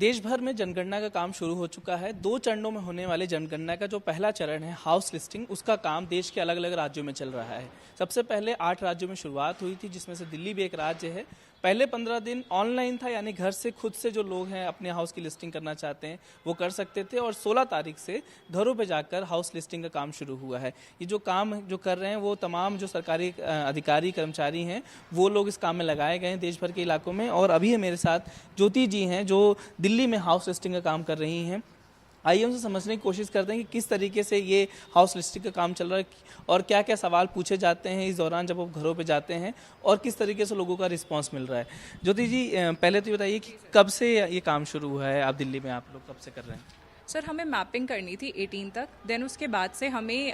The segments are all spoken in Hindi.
देश भर में जनगणना का काम शुरू हो चुका है। 2 चरणों में होने वाले जनगणना का जो पहला चरण है हाउस लिस्टिंग, उसका काम देश के अलग अलग राज्यों में चल रहा है। सबसे पहले 8 राज्यों में शुरुआत हुई थी, जिसमें से दिल्ली भी एक राज्य है। पहले 15 दिन ऑनलाइन था, यानी घर से खुद से जो लोग हैं अपने हाउस की लिस्टिंग करना चाहते हैं वो कर सकते थे, और 16 तारीख से घरों पे जाकर हाउस लिस्टिंग का काम शुरू हुआ है। ये जो काम जो कर रहे हैं वो तमाम जो सरकारी अधिकारी कर्मचारी हैं वो लोग इस काम में लगाए गए हैं देश भर के इलाकों में। और अभी मेरे साथ ज्योति जी हैं जो दिल्ली में हाउस लिस्टिंग का काम कर रही हैं। आइए उनसे समझने की कोशिश करते हैं कि किस तरीके से ये हाउस लिस्टिंग का काम चल रहा है और क्या क्या सवाल पूछे जाते हैं इस दौरान जब आप घरों पे जाते हैं, और किस तरीके से लोगों का रिस्पांस मिल रहा है। ज्योति जी, पहले तो बताइए कि कब से ये काम शुरू हुआ है, आप दिल्ली में आप लोग कब से कर रहे हैं? सर हमें मैपिंग करनी थी 18 तक, देन उसके बाद से हमें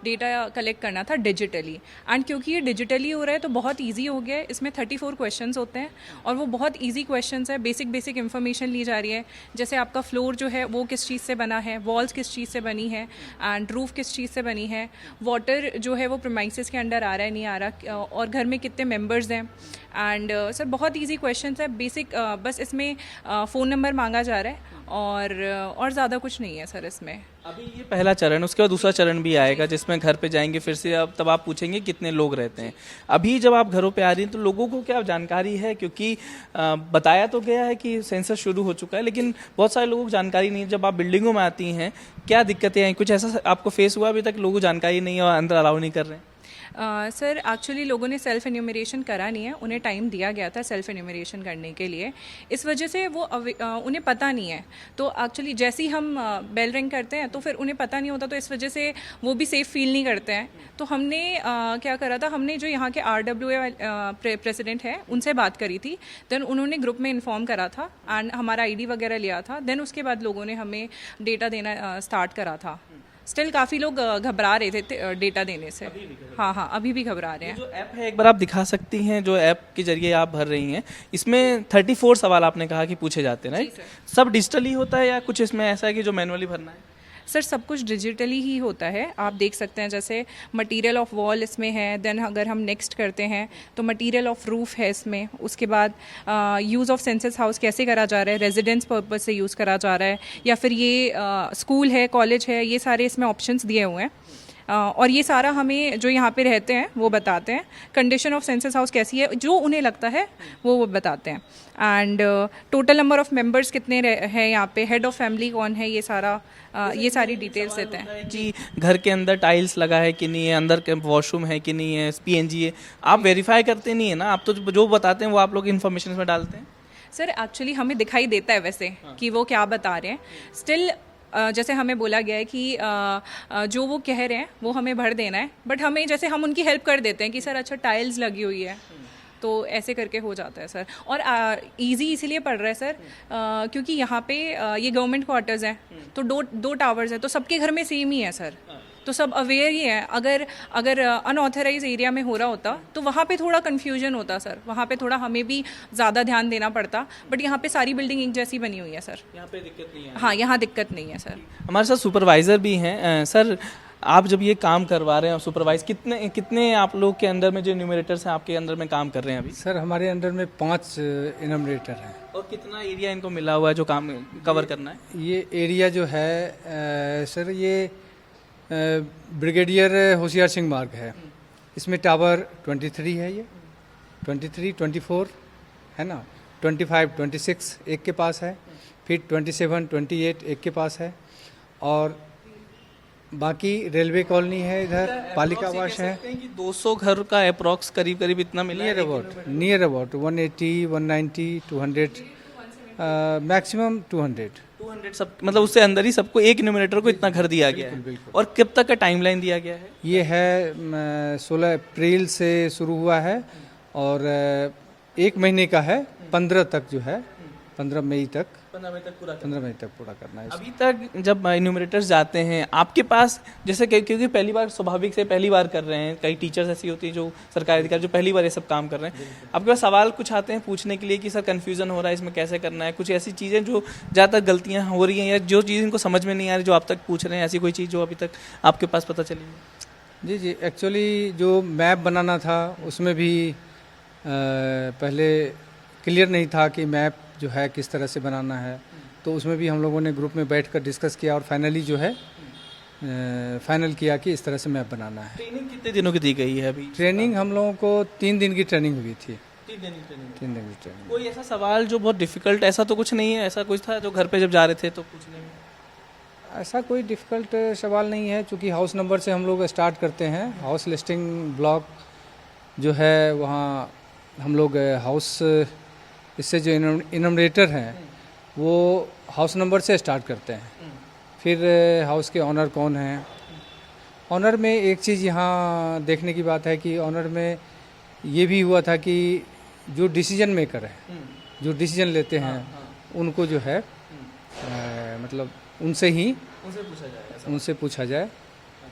डेटा कलेक्ट करना था डिजिटली। एंड क्योंकि ये डिजिटली हो रहा है तो बहुत इजी हो गया है। इसमें 34 क्वेश्चंस होते हैं और वो बहुत इजी क्वेश्चंस है। बेसिक इन्फॉर्मेशन ली जा रही है, जैसे आपका फ्लोर जो है वो किस चीज़ से बना है, वॉल्स किस चीज़ से बनी है, एंड रूफ किस चीज़ से बनी है, वाटर जो है वो प्रीमाइसेस के अंडर आ रहा है नहीं आ रहा, और घर में कितने मेम्बर्स हैं। एंड सर बहुत इजी क्वेश्चंस है, बेसिक बस इसमें फ़ोन नंबर मांगा जा रहा है और ज़्यादा कुछ नहीं है सर इसमें। अभी ये पहला चरण, उसके बाद दूसरा चरण भी आएगा जिसमें घर पे जाएंगे फिर से, अब तब आप पूछेंगे कितने लोग रहते हैं। अभी जब आप घरों पे आ रही हैं तो लोगों को क्या जानकारी है, क्योंकि बताया तो गया है कि सेंसस शुरू हो चुका है लेकिन बहुत सारे लोगों को जानकारी नहीं है। जब आप बिल्डिंगों में आती हैं क्या दिक्कतें हैं, कुछ ऐसा आपको फेस हुआ अभी तक, लोगों को जानकारी नहीं है और अंदर अलाउ नहीं कर रहे हैं? सर एक्चुअली लोगों ने सेल्फ एन्यूमरेशन करा नहीं है, उन्हें टाइम दिया गया था सेल्फ एन्यूमरेशन करने के लिए, इस वजह से वो उन्हें पता नहीं है। तो एक्चुअली जैसे ही हम बेल रिंग करते हैं तो फिर उन्हें पता नहीं होता, तो इस वजह से वो भी सेफ़ फील नहीं करते हैं। तो हमने क्या करा था, हमने जो यहाँ के RWA प्रेसिडेंट है उनसे बात करी थी, देन उन्होंने ग्रुप में इन्फॉर्म करा था एंड हमारा ID वगैरह लिया था, देन उसके बाद लोगों ने हमें डेटा देना स्टार्ट करा था। स्टिल काफ़ी लोग घबरा रहे थे डेटा देने से। हाँ, अभी भी घबरा रहे हैं। जो ऐप है एक बार आप दिखा सकती हैं, जो ऐप के जरिए आप भर रही हैं, इसमें 34 सवाल आपने कहा कि पूछे जाते हैं, राइट? सब डिजिटली होता है या कुछ इसमें ऐसा है कि जो मैनुअली भरना है? सर सब कुछ डिजिटली ही होता है। आप देख सकते हैं जैसे मटेरियल ऑफ वॉल इसमें है, देन अगर हम नेक्स्ट करते हैं तो मटेरियल ऑफ रूफ है इसमें। उसके बाद यूज़ ऑफ सेंसस हाउस कैसे करा जा रहा है, रेजिडेंस पर्पज से यूज़ करा जा रहा है या फिर ये स्कूल है, कॉलेज है, ये सारे इसमें ऑप्शंस दिए हुए हैं। और ये सारा हमें जो यहाँ पे रहते हैं वो बताते हैं। कंडीशन ऑफ सेंसस हाउस कैसी है, जो उन्हें लगता है वो बताते हैं। And total number of members कितने हैं यहाँ पे, हेड ऑफ फैमिली कौन है, ये सारी डिटेल्स देते हैं कि घर के अंदर टाइल्स लगा है कि नहीं है, अंदर वॉशरूम है कि नहीं है, PNG है। आप वेरीफाई करते नहीं है ना, आप तो जो बताते हैं वो आप लोग इन्फॉर्मेशन में डालते हैं? सर एक्चुअली हमें दिखाई देता है वैसे कि वो क्या बता रहे हैं। स्टिल जैसे हमें बोला गया है कि जो वो कह रहे हैं वो हमें भर देना है, बट हमें जैसे हम उनकी हेल्प कर देते हैं कि सर अच्छा टाइल्स लगी हुई है, तो ऐसे करके हो जाता है सर। और इजी इसलिए पड़ रहा है सर क्योंकि यहाँ पे ये गवर्नमेंट क्वार्टर्स हैं, तो दो टावर्स हैं, तो सबके घर में सेम ही है सर, तो सब अवेयर ही है। अगर अनऑथराइज एरिया में हो रहा होता तो वहाँ पे थोड़ा कन्फ्यूजन होता सर, वहाँ पे थोड़ा हमें भी ज़्यादा ध्यान देना पड़ता, बट यहाँ पे सारी बिल्डिंग एक जैसी बनी हुई है सर, यहाँ पे दिक्कत नहीं है? हाँ, यहाँ दिक्कत नहीं है सर। हमारे साथ सुपरवाइज़र भी हैं। सर आप जब ये काम करवा रहे हैं, सुपरवाइज कितने आप लोग के अंदर में जो न्यूमरेटर्स हैं आपके अंदर में काम कर रहे हैं अभी? सर हमारे अंडर में 5 इनमरेटर हैं। और कितना एरिया इनको मिला हुआ है जो काम कवर करना है? ये एरिया जो है सर ये ब्रिगेडियर होशियार सिंह मार्ग है, इसमें टावर 23 है, ये 23, 24 है ना, 25, 26 एक के पास है, फिर 27, 28 एक के पास है, और बाकी रेलवे कॉलोनी है, इधर पालिका आवास है। 200 घर का अप्रॉक्स करीब इतना मिला है? नियर अबाउट 180, 190, 200, मैक्सिमम 200 सब, मतलब उससे अंदर ही सबको एक न्यूमरेटर को इतना घर दिया गया है। और कब तक का टाइमलाइन दिया गया है? ये है 16 अप्रैल से शुरू हुआ है और 1 महीने का है, 15 तक जो है, 15 मई तक पूरा करना है। अभी तक जब न्यूमरेटर्स जाते हैं आपके पास, जैसे क्योंकि पहली बार, स्वाभाविक से पहली बार कर रहे हैं, कई टीचर्स ऐसी होती हैं जो सरकारी अधिकारी जो पहली बार ये सब काम कर रहे हैं, आपके पास सवाल कुछ आते हैं पूछने के लिए कि सर कन्फ्यूजन हो रहा है, इसमें कैसे करना है, कुछ ऐसी चीज़ें जो ज़्यादातर गलतियाँ हो रही हैं या जो चीज़ इनको समझ में नहीं आ रही जो आप तक पूछ रहे हैं, ऐसी कोई चीज़ जो अभी तक आपके पास पता चली है? जी, एक्चुअली जो मैप बनाना था उसमें भी पहले क्लियर नहीं था कि मैप जो है किस तरह से बनाना है, तो उसमें भी हम लोगों ने ग्रुप में बैठकर डिस्कस किया और फाइनली जो है फाइनल किया कि इस तरह से मैप बनाना है। ट्रेनिंग कितने दिनों की दी गई है अभी? ट्रेनिंग हम लोगों को 3 दिन की ट्रेनिंग हुई थी। 3 दिन की ट्रेनिंग। 3 दिन की ट्रेनिंग। कोई ऐसा सवाल जो बहुत डिफिकल्ट, ऐसा तो कुछ नहीं है, ऐसा कुछ था जो घर पे जब जा रहे थे तो पूछने में? ऐसा कोई डिफ़िकल्ट सवाल नहीं है, चूँकि हाउस नंबर से हम लोग स्टार्ट करते हैं। हाउस लिस्टिंग ब्लॉक जो है वहाँ हम लोग हाउस इससे जो इनमरेटर हैं वो हाउस नंबर से स्टार्ट करते हैं। फिर हाउस के ऑनर कौन हैं। ऑनर में एक चीज़ यहाँ देखने की बात है कि ऑनर में ये भी हुआ था कि जो डिसीजन मेकर है, जो डिसीजन लेते हैं उनको जो है मतलब उनसे पूछा जाए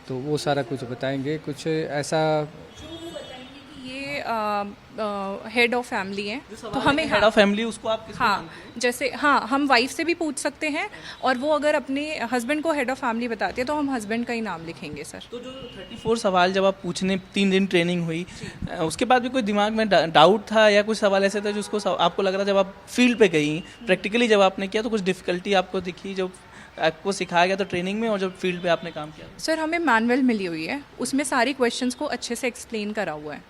तो वो सारा कुछ बताएंगे। कुछ ऐसा ये हेड ऑफ फैमिली है तो हमें हेड ऑफ फैमिली उसको आप किसको हाँ जैसे हाँ हम वाइफ से भी पूछ सकते हैं और वो अगर अपने हस्बैंड को हेड ऑफ फैमिली बताती है तो हम हस्बैंड का ही नाम लिखेंगे सर। तो जो 34 सवाल जब आप पूछने 3 दिन ट्रेनिंग हुई उसके बाद भी कोई दिमाग में डाउट था या कुछ सवाल ऐसे थे जिसको आपको लग रहा जब आप फील्ड पे गई प्रैक्टिकली जब आपने किया तो कुछ डिफिकल्टी आपको दिखी जो आपको सिखाया गया तो ट्रेनिंग में और जब फील्ड पे आपने काम किया? सर हमें मैनुअल मिली हुई है, उसमें सारी क्वेश्चंस को अच्छे से एक्सप्लेन करा हुआ है।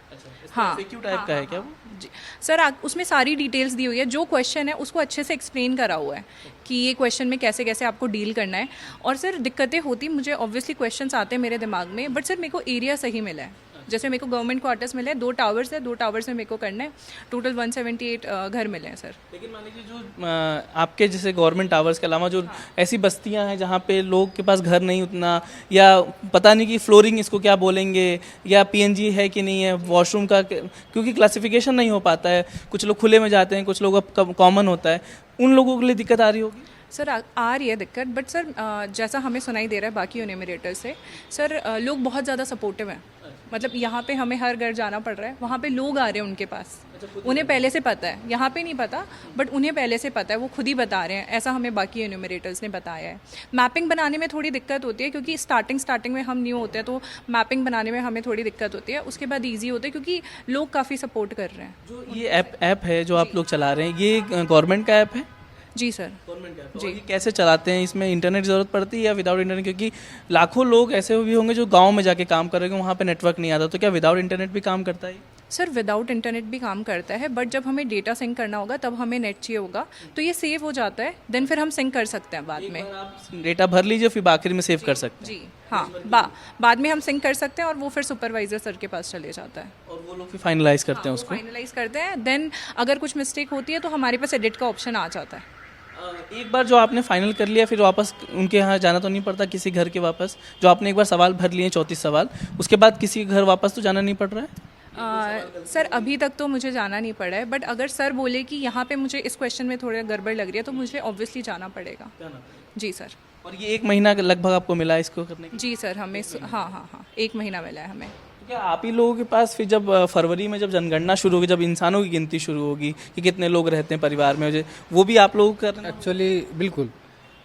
हाँ टाइप का है क्या वो? जी सर उसमें सारी डिटेल्स दी हुई है, जो क्वेश्चन है उसको अच्छे से एक्सप्लेन करा हुआ है कि ये क्वेश्चन में कैसे कैसे आपको डील करना है। और सर दिक्कतें होती मुझे ऑब्वियसली क्वेश्चंस आते हैं मेरे दिमाग में, बट सर मेरे को एरिया सही मिला है। जैसे मेरे को गवर्नमेंट क्वार्टर्स मिले हैं, 2 टावर्स है, 2 टावर्स में मेरे को करना है, टोटल 178 घर मिले हैं सर। लेकिन मान लीजिए जो आपके जैसे गवर्नमेंट टावर्स के अलावा जो ऐसी बस्तियां हैं जहाँ पे लोग के पास घर नहीं उतना या पता नहीं कि फ्लोरिंग इसको क्या बोलेंगे या पीएनजी है कि नहीं है, वॉशरूम का क्योंकि क्लासिफिकेशन नहीं हो पाता है, कुछ लोग खुले में जाते हैं, कुछ लोग कॉमन होता है, उन लोगों के लिए दिक्कत आ रही होगी? सर आ रही है दिक्कत, बट सर जैसा हमें सुनाई दे रहा है बाकी यूनिमिरेटर से सर लोग बहुत ज़्यादा सपोर्टिव हैं। मतलब यहाँ पे हमें हर घर जाना पड़ रहा है, वहाँ पे लोग आ रहे हैं उनके पास, उन्हें पहले से पता है, यहाँ पे नहीं पता बट उन्हें पहले से पता है, वो खुद ही बता रहे हैं, ऐसा हमें बाकी यूनिमिरेटर्स ने बताया है। मैपिंग बनाने में थोड़ी दिक्कत होती है क्योंकि स्टार्टिंग में हम न्यू होते हैं तो मैपिंग बनाने में हमें थोड़ी दिक्कत होती है, उसके बाद ईजी होता है क्योंकि लोग काफ़ी सपोर्ट कर रहे हैं। जो ये ऐप है जो आप लोग चला रहे हैं ये गवर्नमेंट का ऐप है? जी सर। जी। ये कैसे चलाते हैं, इसमें इंटरनेट ज़रूरत पड़ती है या विदाउट इंटरनेट? क्योंकि लाखों लोग ऐसे भी होंगे जो गांव में जाके काम कर रहे हैं, वहाँ पे नेटवर्क नहीं आता, तो क्या विदाउट इंटरनेट भी काम करता है? सर विदाउट इंटरनेट भी काम करता है, बट जब हमें डेटा सिंक करना होगा तब हमें नेट चाहिए होगा, तो ये सेव हो जाता है, देन फिर हम सिंक कर सकते हैं बाद में। आप डेटा भर लीजिए फिर आखिर में सेव कर सकते हैं। जी हाँ, बाद में हम सिंक कर सकते हैं और वो फिर सुपरवाइजर सर के पास चले जाता है और वो लोग फिर फाइनलाइज करते हैं उसको। फाइनलाइज करते हैं, देन अगर कुछ मिस्टेक होती है तो हमारे पास एडिट का ऑप्शन आ जाता है। एक बार जो आपने फाइनल कर लिया फिर वापस उनके यहाँ जाना तो नहीं पड़ता किसी घर के वापस? जो आपने एक बार सवाल भर लिए 34 सवाल, उसके बाद किसी घर वापस तो जाना नहीं पड़ रहा है? सर अभी तक तो मुझे जाना नहीं पड़ा है, बट अगर सर बोले कि यहाँ पे मुझे इस क्वेश्चन में थोड़ा गड़बड़ लग रही है तो मुझे ऑब्वियसली जाना पड़ेगा। जी सर। और ये 1 महीना लगभग आपको मिला है इसको करने के? जी सर, हमें हाँ 1 महीना मिला है हमें। क्या आप ही लोगों के पास फिर जब फरवरी में जब जनगणना शुरू होगी, जब इंसानों की गिनती शुरू होगी कि कितने लोग रहते हैं परिवार में, वो भी आप लोग कर रहे हैं? एक्चुअली बिल्कुल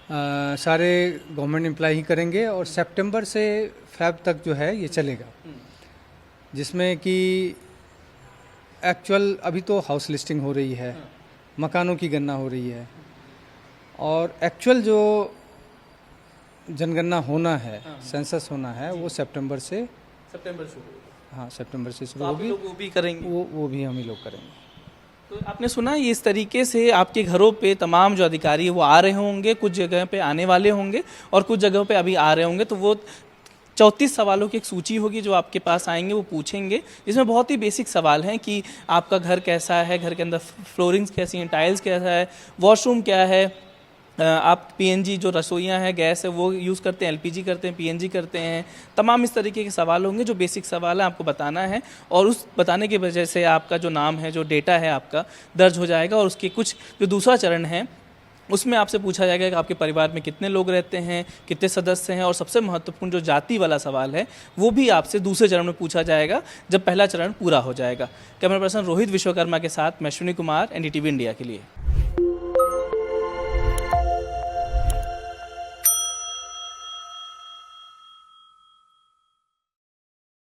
सारे गवर्नमेंट एम्प्लॉय ही करेंगे और सितंबर से फेब तक जो है ये चलेगा, जिसमें कि एक्चुअल अभी तो हाउस लिस्टिंग हो रही है, मकानों की गणना हो रही है और एक्चुअल जो जनगणना होना है, सेंसस होना है, वो सितंबर से शुरू। हाँ सितंबर से शुरू होगी। वो भी करेंगे? वो भी हम ही लोग करेंगे। तो आपने सुना ये इस तरीके से आपके घरों पे तमाम जो अधिकारी है वो आ रहे होंगे, कुछ जगह पे आने वाले होंगे और कुछ जगहों पे अभी आ रहे होंगे, तो वो 34 सवालों की एक सूची होगी जो आपके पास आएंगे, वो पूछेंगे, जिसमें बहुत ही बेसिक सवाल हैं कि आपका घर कैसा है, घर के अंदर फ्लोरिंग्स कैसी हैं, टाइल्स कैसा है, वॉशरूम क्या है, आप पीएनजी जो रसोइयाँ हैं, गैस है वो यूज़ करते हैं, एलपीजी करते हैं, पीएनजी करते हैं, तमाम इस तरीके के सवाल होंगे जो बेसिक सवाल है आपको बताना है और उस बताने की वजह से आपका जो नाम है, जो डेटा है आपका दर्ज हो जाएगा। और उसके कुछ जो दूसरा चरण है उसमें आपसे पूछा जाएगा कि आपके परिवार में कितने लोग रहते हैं, कितने सदस्य हैं, और सबसे महत्वपूर्ण जो जाति वाला सवाल है वो भी आपसे दूसरे चरण में पूछा जाएगा जब पहला चरण पूरा हो जाएगा। कैमरा पर्सन रोहित विश्वकर्मा के साथ मैं अश्विनी कुमार, एनडीटीवी इंडिया के लिए।